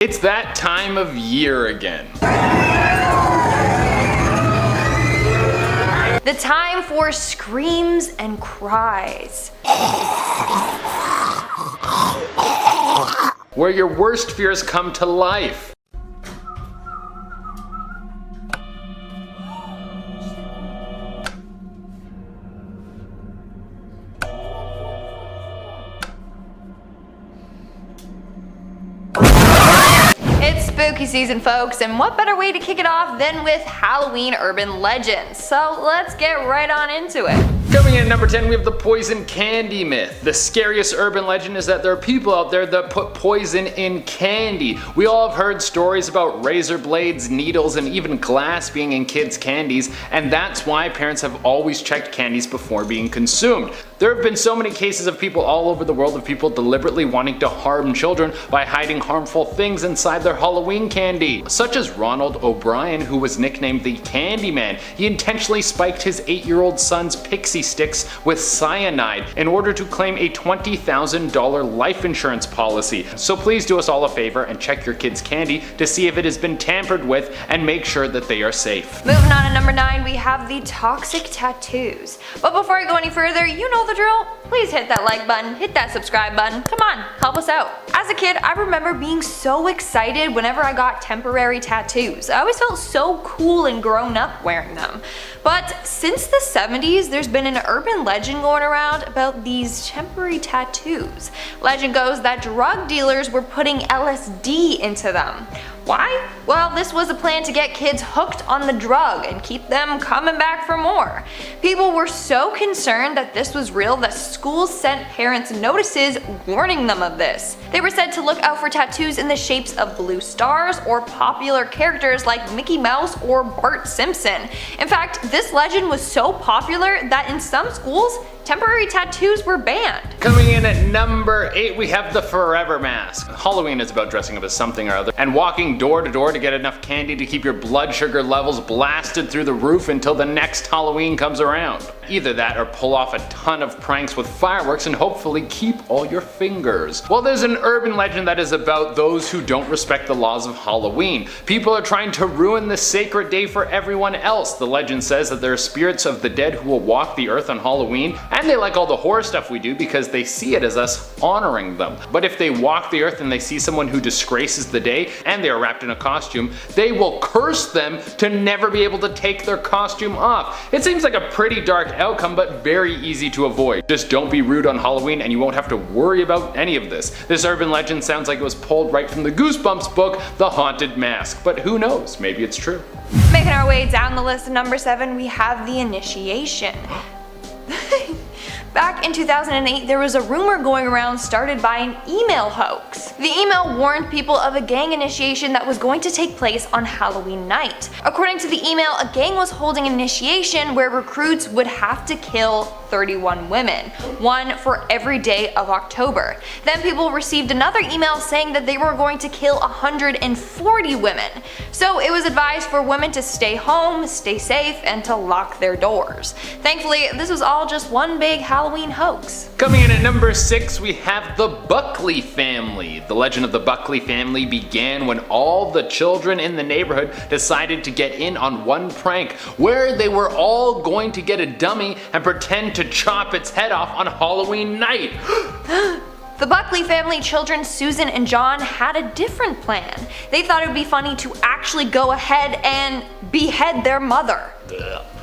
It's that time of year again. The time for screams and cries. Where your worst fears come to life. It's spooky season, folks, and what better way to kick it off than with Halloween urban legends? So let's get right on into it. Coming in at number 10, we have the poison candy myth. The scariest urban legend is that there are people out there that put poison in candy. We all have heard stories about razor blades, needles, and even glass being in kids' candies, and that's why parents have always checked candies before being consumed. There have been so many cases of people all over the world of people deliberately wanting to harm children by hiding harmful things inside their Halloween candy, such as Ronald O'Brien, who was nicknamed the Candyman. He intentionally spiked his 8-year-old son's pixie sticks with cyanide in order to claim a $20,000 life insurance policy. So please do us all a favor and check your kids' candy to see if it has been tampered with and make sure that they are safe. Moving on to number 9, we have the toxic tattoos. But before I go any further, you know the drill. Please hit that like button, hit that subscribe button. Come on, help us out. As a kid, I remember being so excited whenever I got temporary tattoos. I always felt so cool and grown up wearing them. But since the 70s, there's been an urban legend going around about these temporary tattoos. Legend goes that drug dealers were putting LSD into them. Why? Well, this was a plan to get kids hooked on the drug and keep them coming back for more. People were so concerned that this was real that schools sent parents notices warning them of this. They were said to look out for tattoos in the shapes of blue stars or popular characters like Mickey Mouse or Bart Simpson. In fact, this legend was so popular that in some schools, temporary tattoos were banned. Coming in at number 8, we have the forever mask. Halloween is about dressing up as something or other and walking door to door to get enough candy to keep your blood sugar levels blasted through the roof until the next Halloween comes around. Either that or pull off a ton of pranks with fireworks and hopefully keep all your fingers. Well, there's an urban legend that is about those who don't respect the laws of Halloween. People are trying to ruin this sacred day for everyone else. The legend says that there are spirits of the dead who will walk the earth on Halloween, and they like all the horror stuff we do because they see it as us honoring them. But if they walk the earth and they see someone who disgraces the day and they are wrapped in a costume, they will curse them to never be able to take their costume off. It seems like a pretty dark outcome, but very easy to avoid. Just don't be rude on Halloween and you won't have to worry about any of this. This urban legend sounds like it was pulled right from the Goosebumps book, The Haunted Mask, but who knows, maybe it's true. Making our way down the list at number 7, we have the initiation. Back in 2008, there was a rumor going around started by an email hoax. The email warned people of a gang initiation that was going to take place on Halloween night. According to the email, a gang was holding an initiation where recruits would have to kill 31 women, one for every day of October. Then people received another email saying that they were going to kill 140 women. So it was advised for women to stay home, stay safe, and to lock their doors. Thankfully, this was all just one big Halloween hoax. Coming in at number 6, we have the BUCKLEY family. The legend of the BUCKLEY family began when all the children in the neighborhood decided to get in on one prank where they were all going to get a dummy and pretend to chop its head off on Halloween night. The BUCKLEY family children, Susan and John, had a different plan. They thought it would be funny to actually go ahead and behead their mother.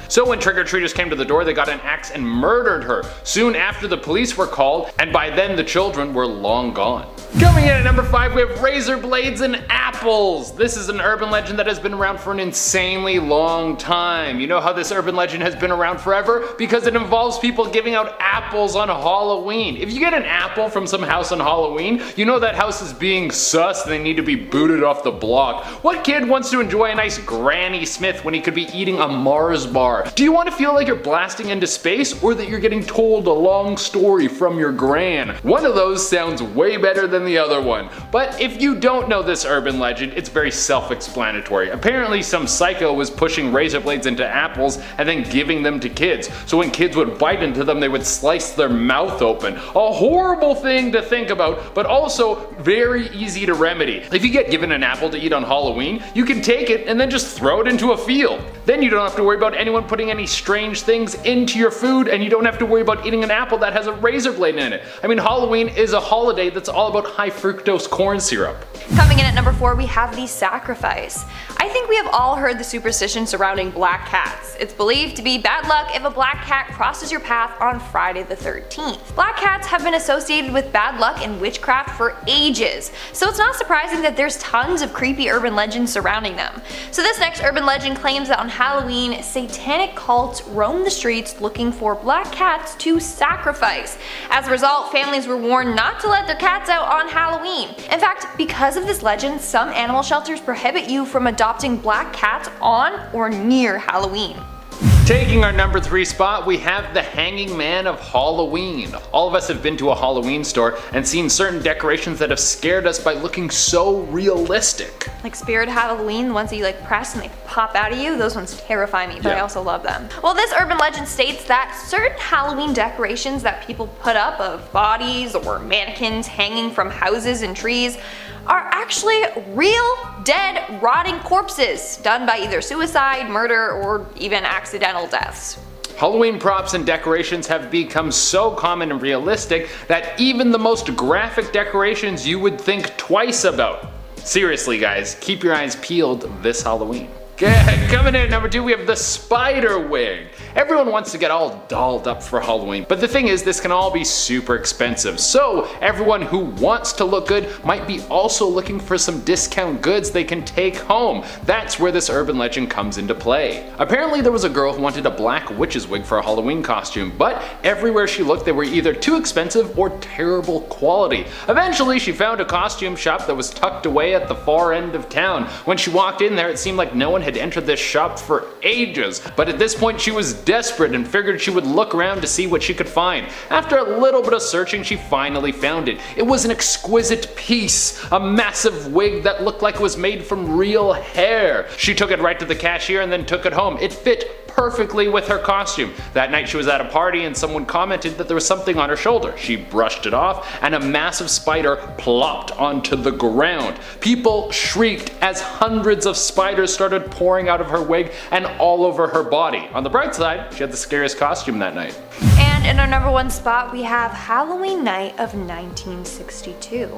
So when trick-or-treaters came to the door, they got an axe and murdered her. Soon after, the police were called, and by then the children were long gone. Coming in at number 5, we have razor blades and apples. This is an urban legend that has been around for an insanely long time. You know how this urban legend has been around forever? Because it involves people giving out apples on Halloween. If you get an apple from some house on Halloween, you know that house is being sus and they need to be booted off the block. What kid wants to enjoy a nice Granny Smith when he could be eating a Mars bar? Do you want to feel like you're blasting into space, or that you're getting told a long story from your gran? One of those sounds way better than the other one. But if you don't know this urban legend, legend, it's very self-explanatory. Apparently some psycho was pushing razor blades into apples and then giving them to kids. So when kids would bite into them, they would slice their mouth open. A horrible thing to think about, but also very easy to remedy. If you get given an apple to eat on Halloween, you can take it and then just throw it into a field. Then you don't have to worry about anyone putting any strange things into your food, and you don't have to worry about eating an apple that has a razor blade in it. I mean, Halloween is a holiday that's all about high fructose corn syrup. Coming in at number 4, we have the sacrifice. I think we have all heard the superstition surrounding black cats. It's believed to be bad luck if a black cat crosses your path on Friday the 13th. Black cats have been associated with bad luck and witchcraft for ages, so it's not surprising that there's tons of creepy urban legends surrounding them. So this next urban legend claims that on Halloween, satanic cults roam the streets looking for black cats to sacrifice. As a result, families were warned not to let their cats out on Halloween. In fact, because of this legend, some animal shelters prohibit you from adopting black cats on or near Halloween. Taking our number 3 spot, we have the Hanging Man of Halloween. All of us have been to a Halloween store and seen certain decorations that have scared us by looking so realistic. Like Spirit Halloween, the ones that you like press and they pop out of you, those ones terrify me, but I also love them. Well, this urban legend states that certain Halloween decorations that people put up of bodies or mannequins hanging from houses and trees are actually real, dead, rotting corpses done by either suicide, murder, or even accidental deaths. Halloween props and decorations have become so common and realistic that even the most graphic decorations you would think twice about. Seriously guys, keep your eyes peeled this Halloween. Coming in at number 2, we have the spider wig. Everyone wants to get all dolled up for Halloween, but the thing is, this can all be super expensive. So everyone who wants to look good might be also looking for some discount goods they can take home. That's where this urban legend comes into play. Apparently there was a girl who wanted a black witch's wig for a Halloween costume, but everywhere she looked they were either too expensive or terrible quality. Eventually she found a costume shop that was tucked away at the far end of town. When she walked in there, it seemed like no one had entered this shop for ages, but at this point she was desperate and figured she would look around to see what she could find. After a little bit of searching, she finally found it. It was an exquisite piece, a massive wig that looked like it was made from real hair. She took it right to the cashier and then took it home. It fit perfectly with her costume. That night she was at a party and someone commented that there was something on her shoulder. She brushed it off and a massive spider plopped onto the ground. People shrieked as hundreds of spiders started pouring out of her wig and all over her body. On the bright side, she had the scariest costume that night. And in our number 1 spot, we have Halloween night of 1962.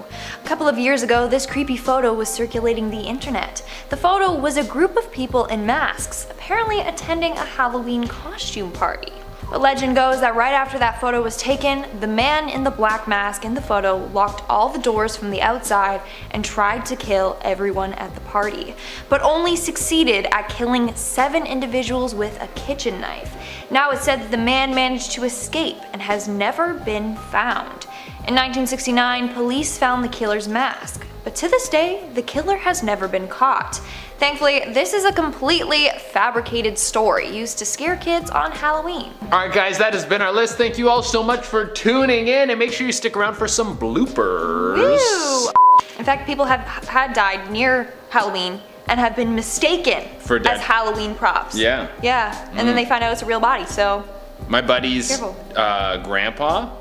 A couple of years ago, this creepy photo was circulating the internet. The photo was a group of people in masks, apparently attending a Halloween costume party. The legend goes that right after that photo was taken, the man in the black mask in the photo locked all the doors from the outside and tried to kill everyone at the party, but only succeeded at killing 7 individuals with a kitchen knife. Now it's said that the man managed to escape and has never been found. In 1969, police found the killer's mask, but to this day, the killer has never been caught. Thankfully, this is a completely fabricated story used to scare kids on Halloween. Alright guys, that has been our list. Thank you all so much for tuning in, and make sure you stick around for some bloopers. Woo! In fact, people have had died near Halloween and have been mistaken as Halloween props. Yeah. Yeah, and then they find out it's a real body, so my buddy's grandpa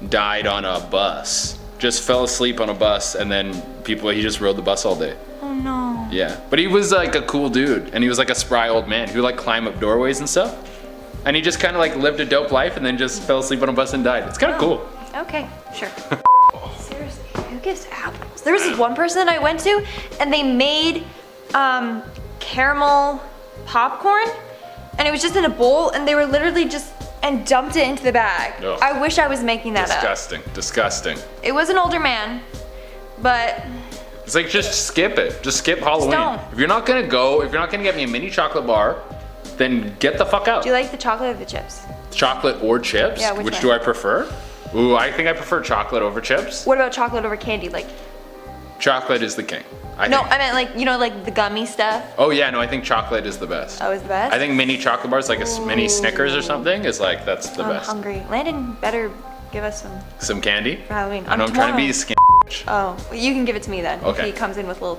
died on a bus. Just fell asleep on a bus, and then he just rode the bus all day. Oh no. Yeah, but he was like a cool dude, and he was like a spry old man who like climb up doorways and stuff. And he just kind of like lived a dope life and then just fell asleep on a bus and died. It's kind of cool. Okay, sure. Seriously, who gives apples? There was this one person that I went to, and they made caramel popcorn, and it was just in a bowl, and they were literally just and dumped it into the bag. Ugh. I wish I was making that Disgusting. Disgusting. It was an older man, but it's like, just skip it. Just skip Halloween. don't. If you're not gonna get me a mini chocolate bar, then get the fuck out. Do you like the chocolate or the chips? Chocolate or chips? Yeah, which one? do I prefer? Ooh, I think I prefer chocolate over chips. What about chocolate over candy? Like, chocolate is the king. I meant like, you know, like the gummy stuff. Oh yeah, no, I think chocolate is the best. Oh, is the best? I think mini chocolate bars, like a mini Snickers or something, is like, that's the best. I'm hungry. Landon better give us some candy? for Halloween. I know I'm trying to be a skinny bitch. Oh, well, you can give it to me then. Okay. If he comes in with a little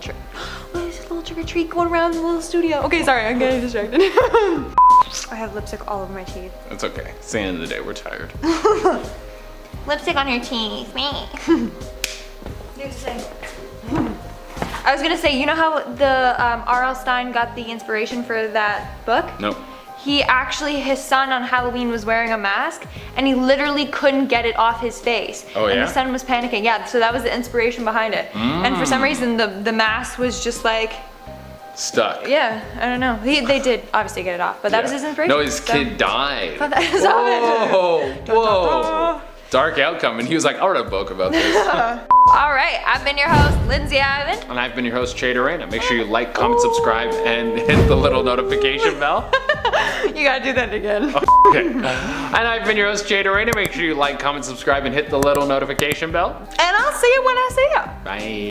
little trick or treat going around the little studio. Okay, sorry, I'm getting distracted. I have lipstick all over my teeth. It's okay. It's the end of the day. We're tired. Lipstick on your teeth. Me. I was gonna say, you know how the R.L. Stein got the inspiration for that book? Nope. He actually, his son on Halloween was wearing a mask and he literally couldn't get it off his face. Oh, and yeah? the son was panicking. Yeah, so that was the inspiration behind it. And for some reason, the mask was just like, stuck. yeah, I don't know. They did obviously get it off, but that was his inspiration. No, his kid died. But that is Whoa. Dark outcome. And he was like, I'll write a book about this. All right, I've been your host, Lindsay Ivan. And I've been your host, Jade Arena. Make sure you like, comment, subscribe, and hit the little notification bell. You gotta do that again. Okay. And I've been your host, Jade Arena. Make sure you like, comment, subscribe, and hit the little notification bell. And I'll see you when I see you. Bye.